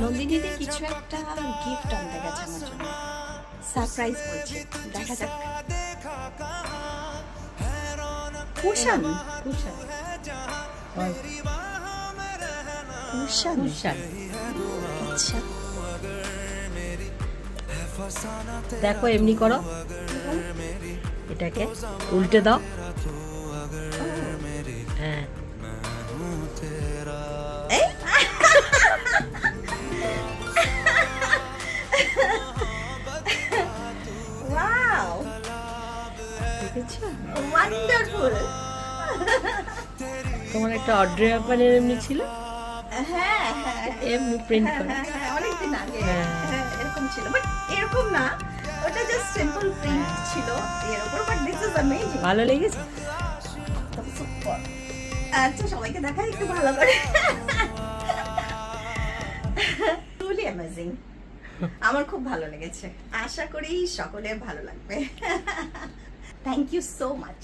নন্দিনীতে কিছু একটা গিফট আনতে গেছে আমার জন্য, সারপ্রাইজ বলছে, দেখা যাক। Cushion cushion cushion cushion. আচ্ছা, দেখো এমনি করো, এটাকে উল্টে দাও। হ্যাঁ, ওয়াও, দেখেছো? ওয়ান্ডারফুল। তোমার একটা অড্রে হ্যাপনের এমনি ছিল, হ্যাঁ হ্যাঁ এমনি প্রিন্ট হ্যাঁ করো। হ্যাঁ হ্যাঁ, অনেকদিন আগে হ্যাঁ। হ্যাঁ, এরকম ছিল, বাট এরকম না, ওটা জাস্ট সিম্পল প্রিন্ট ছিল এর উপর, বাট দিস ইজ অ্যামেজিং। ভালো লেগেছে? সুপার। আচ্ছা, সবাইকে দেখাই একটু ভালো করে। ট্রুলি অ্যামেজিং, আমার খুব ভালো লেগেছে, আশা করি সকলের ভালো লাগবে। Thank you so much.